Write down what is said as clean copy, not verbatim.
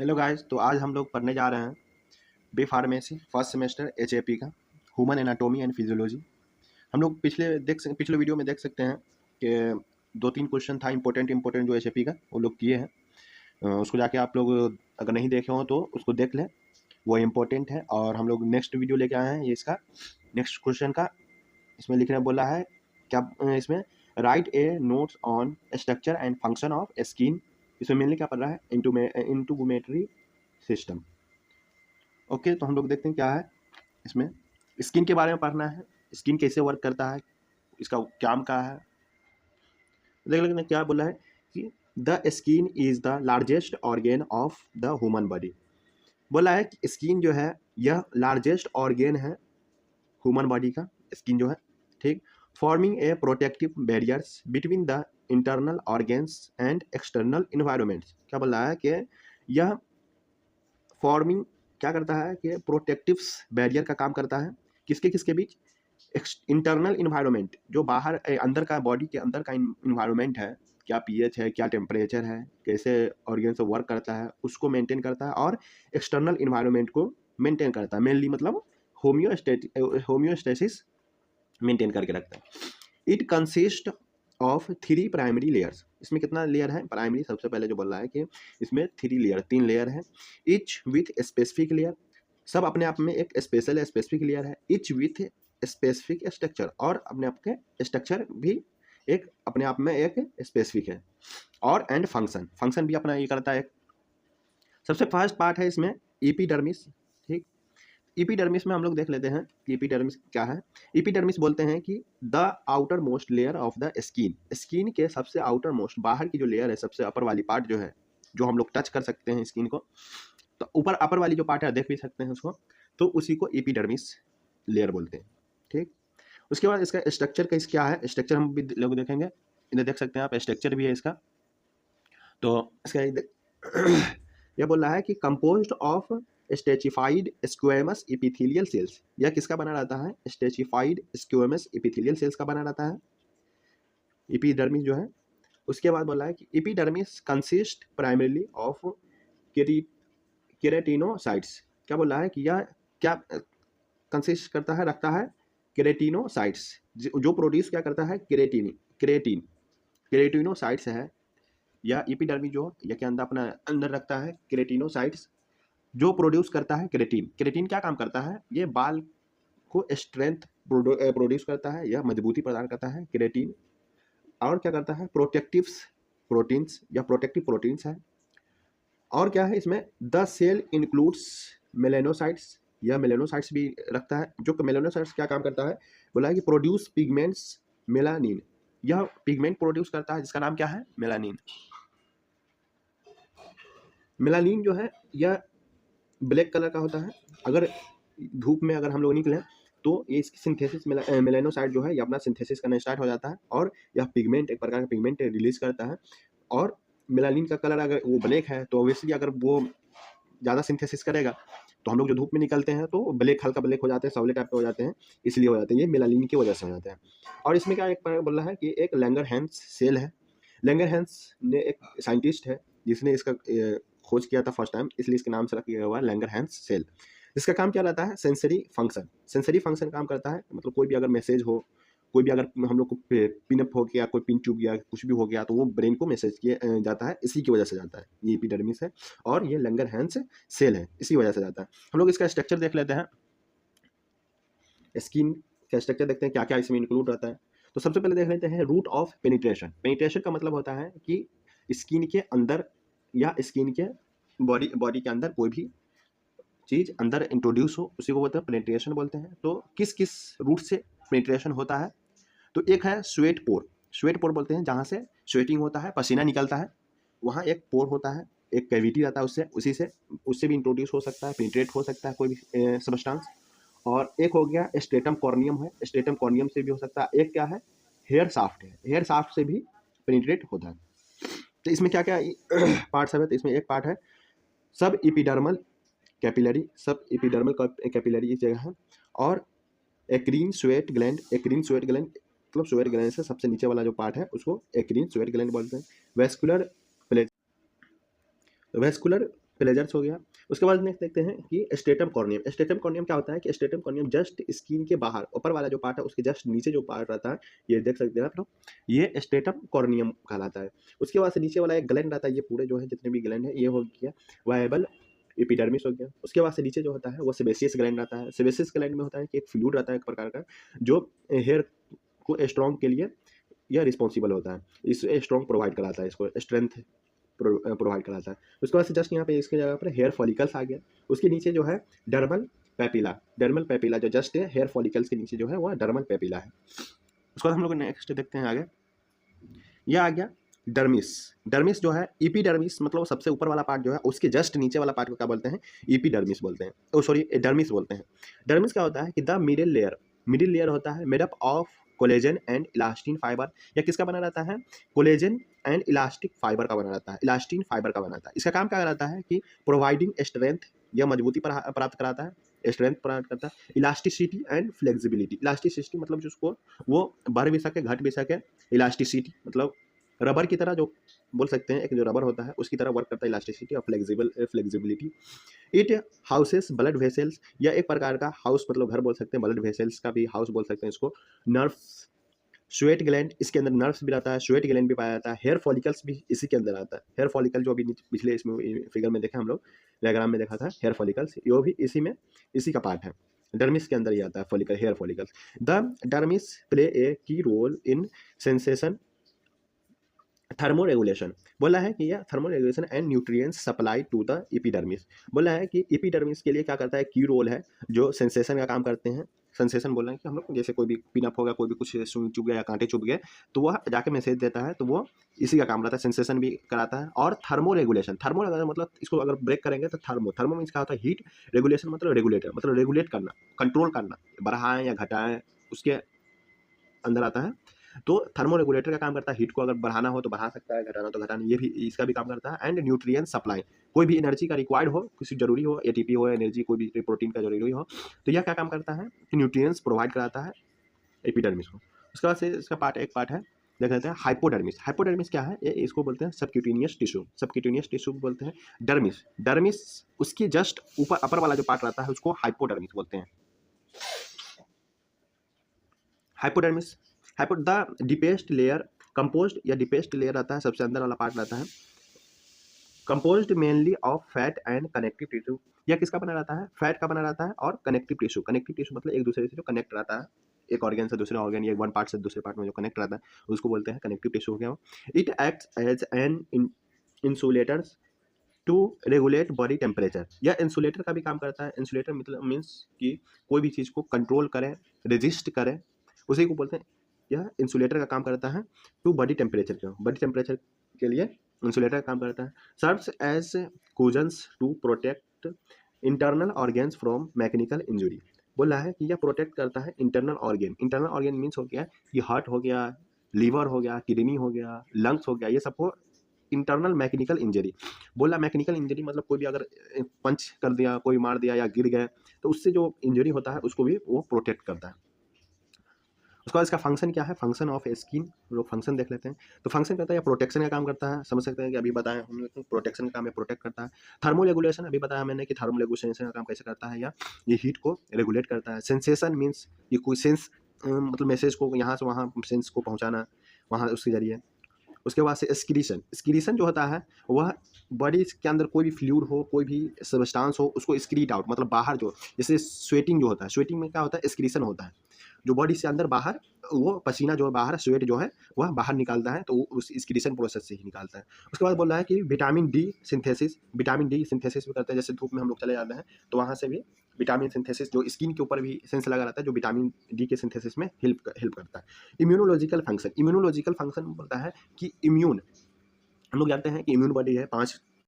Hello guys, तो आज हम लोग पढ़ने जा रहे हैं B pharmacy first semester HAP का ह्यूमन एनाटॉमी एंड फिजियोलॉजी। हम लोग पिछले वीडियो में देख सकते हैं कि दो तीन क्वेश्चन था इंपॉर्टेंट जो एचएपी का वो लोग किए हैं। उसको जाके आप लोग अगर नहीं देखे हो तो उसको देख लें, वो इम्पोर्टेंट है। और हम लोग नेक्स्ट वीडियो लेके आए हैं ये इसका नेक्स्ट क्वेश्चन का। इसमें लिखने बोला है क्या, इसमें right A notes on structure and function of skin. इसमें मेनली क्या पढ़ रहा है, इंटूमेटरी सिस्टम। ओके, तो हम लोग देखते हैं क्या है इसमें। स्किन के बारे में पढ़ना है, स्किन कैसे वर्क करता है, इसका काम क्या है। देख लेते हैं क्या बोला है कि the skin is the largest organ of the human body. बोला है कि स्किन जो है यह लार्जेस्ट ऑर्गेन है ह्यूमन बॉडी का, स्किन जो है, ठीक। Forming a protective barriers between the internal organs and external environment. क्या बोल रहा है कि यह फॉर्मिंग क्या करता है कि प्रोटेक्टिव बैरियर का काम करता है किसके किसके बीच, इंटरनल इन्वायरमेंट जो बाहर अंदर का बॉडी के अंदर का इन्वायरमेंट है, क्या पीएच है, क्या टेम्परेचर है, कैसे ऑर्गन से वर्क करता है, उसको मेंटेन करता है। और एक्सटर्नल इन्वायरमेंट को मेंटेन करता है, मेनली मतलब होम्योस्टेसिस मेंटेन करके रखता है। It consist of 3 primary layers. इसमें कितना लेयर है प्राइमरी, सबसे पहले जो बोल रहा है कि इसमें 3 लेयर है। इच विथ स्पेसिफिक लेयर, सब अपने आप में एक स्पेसिफिक लेयर है। इच विथ स्पेसिफिक स्ट्रक्चर, और अपने आप के स्ट्रक्चर भी एक अपने आप में एक स्पेसिफिक है। और एंड फंक्शन भी अपना ये करता है। सबसे फर्स्ट पार्ट है इसमें एपिडर्मिस, ठीक। एपिडर्मिस में हम लोग देख लेते हैं कि एपिडर्मिस क्या है। एपिडर्मिस बोलते हैं कि the outer most layer of the skin, skin के सबसे आउटर मोस्ट बाहर की जो लेयर है, सबसे अपर वाली पार्ट जो है, जो हम लोग टच कर सकते हैं स्किन को, तो ऊपर अपर वाली जो पार्ट है देख भी सकते हैं उसको, तो उसी को एपिडर्मिस लेयर बोलते हैं, ठीक। उसके बाद इसका स्ट्रक्चर का क्या है, स्ट्रक्चर हम भी लोग देखेंगे, इन्हें देख सकते हैं आप, स्ट्रक्चर भी है इसका। तो इसका यह बोल रहा है कि composed of stratified squamous epithelial cells. यह किसका बना रहता है, स्टेचिफाइड स्क्वेमस एपिथेलियल सेल्स का बना रहता है एपिडर्मिस जो है। उसके बाद बोला है कि epidermis consist primarily of keratinocytes. क्या बोल रहा है कि यह क्या कंसिस्ट करता है, रखता है केराटिनोसाइट्स, जो प्रोड्यूस क्या करता है, केरेटिनोसाइट्स है। या एपिडर्मिस जो यह के अंदर अपना अंदर रखता है केरेटिनोसाइट्स, जो प्रोड्यूस करता है केरेटिन। केरेटिन क्या काम करता है, ये बाल को स्ट्रेंथ प्रोड्यूस करता है, यह मजबूती प्रदान करता है केरेटिन। और क्या करता है, प्रोटेक्टिव प्रोटीन्स या प्रोटेक्टिव प्रोटीन्स है। और क्या है इसमें, द सेल इंक्लूड्स मेलेनोसाइट्स, यह मेलेनोसाइट्स भी रखता है। जो मेलेनोसाइट्स क्या काम करता है, बोला है कि प्रोड्यूस पिगमेंट्स मेलानिन, यह पिगमेंट प्रोड्यूस करता है जिसका नाम क्या है, मेलानिन। मेलानिन जो है यह ब्लैक कलर का होता है। अगर धूप में अगर हम लोग निकलें तो ये इसकी सिंथेसिस मेलानोसाइट जो है ये अपना सिंथेसिस करना स्टार्ट हो जाता है, और यह पिगमेंट एक प्रकार का पिगमेंट रिलीज करता है। और मेलानिन का कलर अगर वो ब्लैक है तो ऑब्वियसली अगर वो ज़्यादा सिंथेसिस करेगा तो हम लोग जो धूप में निकलते हैं तो ब्लैक, हल्का ब्लैक हो जाते हैं, सवले टाइप के हो जाते हैं, इसलिए हो जाते हैं, ये मेलानिन की वजह से हो जाते हैं। और इसमें क्या एक बोल रहा है कि एक लैंगरहैंस सेल है। लैंगरहैंस ने एक साइंटिस्ट है जिसने इसका खोज किया था फर्स्ट टाइम, इसलिए इसके नाम से रखा गया हुआ है लैंगरहैंस सेल। इसका काम क्या रहता है, सेंसरी फंक्शन काम करता है। मतलब कोई भी अगर मैसेज हो, कोई भी अगर हम लोग को पिनअप हो गया, कोई पिन चुभ गया, कुछ भी हो गया, तो वो ब्रेन को मैसेज किया जाता है, इसी की वजह से जाता है। ये एपिडर्मिस है और ये लैंगरहैंस सेल है, इसी वजह से जाता है। हम लोग इसका स्ट्रक्चर देख लेते हैं, स्किन का स्ट्रक्चर देखते हैं क्या क्या इसमें इंक्लूड रहता है। तो सबसे पहले देख लेते हैं रूट ऑफ पेनिट्रेशन। पेनिट्रेशन का मतलब होता है कि स्किन के अंदर या स्किन के बॉडी के अंदर कोई भी चीज़ अंदर इंट्रोड्यूस हो, उसी को बोलते हैं पेनिट्रेशन बोलते हैं। तो किस किस रूट से पेनिट्रेशन होता है, तो एक है स्वेट पोर बोलते हैं, जहाँ से स्वेटिंग होता है, पसीना निकलता है, वहाँ एक पोर होता है, एक कैविटी रहता है, उससे भी इंट्रोड्यूस हो सकता है, पेनिट्रेट हो सकता है कोई भी सब्सटेंस। और एक हो गया स्ट्रेटम कॉर्नियम है, स्ट्रेटम कॉर्नियम से भी हो सकता है। एक क्या है, हेयर साफ्ट है, हेयर साफ्ट से भी पेनिट्रेट होता है। तो इसमें क्या क्या पार्ट्स है, तो इसमें एक पार्ट है सब एपिडर्मल कैपिलरी इस जगह है। और एक्रीन स्वेट ग्लैंड मतलब स्वेट ग्लैंड से सबसे नीचे वाला जो पार्ट है उसको एक्रीन स्वेट ग्लैंड बोलते हैं। वेस्कुलर प्लेजर्स हो गया। उसके बाद नेक्स्ट देखते हैं कि स्ट्रेटम कॉर्नियम। स्ट्रेटम कॉर्नियम क्या होता है कि स्ट्रेटम कॉर्नियम जस्ट स्किन के बाहर ऊपर वाला जो पार्ट है उसके जस्ट नीचे जो पार्ट रहता है, ये देख सकते हैं आप लोग, ये स्ट्रेटम कॉर्नियम कहलाता है। उसके बाद से नीचे वाला एक ग्लैंड आता है, ये पूरे जो है जितने भी ग्लैंड है ये हो गया वायबल एपिडर्मिस हो गया। उसके बाद से नीचे जो होता है वो सेबेसियस ग्लैंड आता है। सेबेसियस ग्लैंड में होता है कि एक फ्लूइड रहता है एक प्रकार का, जो हेयर को स्ट्रॉन्ग के लिए यह रिस्पॉन्सिबल होता है, इस स्ट्रॉन्ग प्रोवाइड कराता है, इसको स्ट्रेंथ प्रोवाइड कराता है। उसके बाद से जस्ट यहाँ पे इसके जगह पर हेयर फॉलिकल्स आ गया। उसके नीचे जो है डर्मल पेपिला, डर्मल पेपिला जो जस्ट है हेयर फॉलिकल्स के नीचे जो है वह डर्मल पेपिला है। उसके बाद हम लोग नेक्स्ट देखते हैं आगे, यह आ गया डर्मिस। डर्मिस जो है इपीडर्मिस, मतलब सबसे ऊपर वाला पार्ट जो है उसके जस्ट नीचे वाला पार्ट को क्या बोलते हैं, इपीडर्मिस बोलते हैं, ओ सॉरी डर्मिस बोलते हैं। डर्मिस क्या होता है कि द मिडिल लेयर होता है made up of collagen and elastin fibre. यह किसका बना रहता है, कोलेजन एंड इलास्टिक फाइबर का बना रहता है, इलास्टिन फाइबर का बना रहता है। इसका काम क्या रहता है कि प्रोवाइडिंग स्ट्रेंथ, यह मजबूती प्राप्त कराता है, स्ट्रेंथ प्राप्त करता है, इलास्टिसिटी एंड फ्लेक्सिबिलिटी। इलास्टिसिटी मतलब जिसको वो बढ़ भी सके घट भी सके, इलास्टिसिटी मतलब रबर की तरह जो बोल सकते हैं, एक जो रबर होता है उसकी तरह वर्क करता है, इलास्टिसिटी और flexibility. It houses blood vessels, या एक प्रकार का हाउस मतलब घर बोल सकते हैं, ब्लड वेसल्स का भी हाउस बोल सकते हैं इसको। नर्व्स, स्वेट ग्लैंड, इसके अंदर नर्व्स भी रहता है, स्वेट ग्लैंड भी पाया जाता है, हेयर फॉलिकल्स भी इसी के अंदर आता है। हेयर फॉलिकल जो अभी पिछले इसमें फिगर में देखा हम लोग, डायग्राम में देखा था, हेयर फॉलिकल्स ये भी इसी का पार्ट है, डर्मिस के अंदर ही आता है follicle, hair follicles. The dermis play a key role in sensation thermo regulation. बोला है कि यह thermo regulation and nutrients supply to the epidermis. बोला है कि एपिडर्मिस के लिए क्या करता है, की रोल है, जो सेंसेशन का काम करते हैं। सेंसेशन बोल रहे हैं कि हम लोग जैसे कोई भी पिनअप होगा, कोई भी कुछ सुई चुभ गया या कांटे चुभ गए तो वह जाके मैसेज देता है, तो वो इसी का काम रहता है, सेंसेशन भी कराता है। और थर्मो रेगुलेशन मतलब इसको अगर ब्रेक करेंगे तो थर्मो मीन्स क्या होता है, हीट, रेगुलेशन मतलब रेगुलेटर, मतलब रेगुलेट करना, कंट्रोल करना, बढ़ाएं या घटाएं, उसके अंदर आता है। तो थर्मो रेगुलेटर का काम करता है, हीट को अगर बढ़ाना हो तो बढ़ा सकता है, घटाना तो घटाना, ये भी इसका भी काम करता है। एंड न्यूट्रिएंट सप्लाई, कोई भी एनर्जी का रिक्वायर्ड हो, किसी जरूरी हो, एटीपी हो, एनर्जी कोई भी प्रोटीन का जरूरी हो, तो यह क्या काम करता है कि न्यूट्रिएंट्स प्रोवाइड कराता है एपिडर्मिस को। उसके बाद से इसका एक पार्ट है, देख लेते हैं हाइपोडर्मिस। हाइपोडर्मिस क्या है, ये इसको बोलते हैं सबक्यूटेनियस टिश्यू, सबक्यूटेनियस टिश्यू बोलते हैं। डर्मिस उसकी जस्ट ऊपर अपर वाला जो पार्ट रहता है उसको हाइपोडर्मिस बोलते हैं। Hypodermis, the deepest layer composed, या डीपेस्ट लेयर रहता है, सबसे अंदर वाला पार्ट रहता है, composed mainly of fat and connective tissue. यह किसका बना रहता है, फैट का बना रहता है और कनेक्टिव टिश्यू। कनेक्टिव टिश्यू मतलब एक दूसरे से जो कनेक्ट रहता है, एक ऑर्गन से दूसरे ऑर्गन या वन पार्ट से दूसरे पार्ट में जो कनेक्ट रहता है उसको बोलते हैं कनेक्टिव टिश्यू हो गया। It acts as an insulators to regulate body temperature. यह इंसुलेटर का भी काम करता है। इंसुलेटर मतलब मीन्स कि कोई भी चीज़ को कंट्रोल करें, रेजिस्ट करें, उसी को बोलते हैं। यह इंसुलेटर का काम करता है टू बॉडी टेम्परेचर के लिए इंसुलेटर का काम करता है। Serves as cushions to protect internal organs from mechanical injury. बोला है कि यह प्रोटेक्ट करता है इंटरनल ऑर्गेन मीन्स हो गया कि हार्ट हो गया, लीवर हो गया, किडनी हो गया, लंग्स हो गया, ये सबको इंटरनल मैकेनिकल इंजरी। बोला मैकेनिकल इंजरी मतलब कोई भी अगर पंच कर दिया, कोई मार दिया या गिर गए तो उससे जो इंजरी होता है उसको भी वो प्रोटेक्ट करता है। उसके बाद इसका फंक्शन क्या है, फंक्शन ऑफ स्किन, लोग फंक्शन देख लेते हैं। तो फंक्शन करता है या प्रोटेक्शन का काम करता है, समझ सकते हैं कि अभी बताया हम लोग प्रोटेक्शन का काम है, प्रोटेक्ट करता है। थर्मो रेगुलेशन अभी बताया मैंने कि थर्मो रेगुलेशन का काम कैसे करता है, या ये हीट को रेगुलेट करता है। सेंसेशन मीन्स ये कोई सेंस मतलब मैसेज को यहाँ से वहाँ सेंस को पहुँचाना वहाँ उसके जरिए। उसके बाद से एक्सक्रीशन जो होता है वह बॉडी के अंदर कोई भी फ्लूइड हो, कोई भी सब्सटेंस हो, उसको एक्सक्रीट आउट मतलब बाहर, जो जैसे स्वेटिंग जो होता है, स्वेटिंग में क्या होता है, एक्सक्रीशन होता है, जो बॉडी से अंदर बाहर वो पसीना जो है बाहर, स्वेट जो है वह बाहर निकालता है, तो वो उस एक्सक्रीशन प्रोसेस से ही निकालता है। उसके बाद बोल रहा है कि विटामिन डी सिंथेसिस भी करते हैं। जैसे धूप में हम लोग चले जाते हैं तो वहाँ से भी विटामिन सिंथेसिस, जो स्किन के ऊपर भी सेंस लगा रहता है, जो विटामिन डी के सिंथेसिस में हेल्प करता है। इम्यूनोलॉजिकल फंक्शन बोलता है कि इम्यून, हम लोग जानते हैं कि इम्यून बॉडी है 5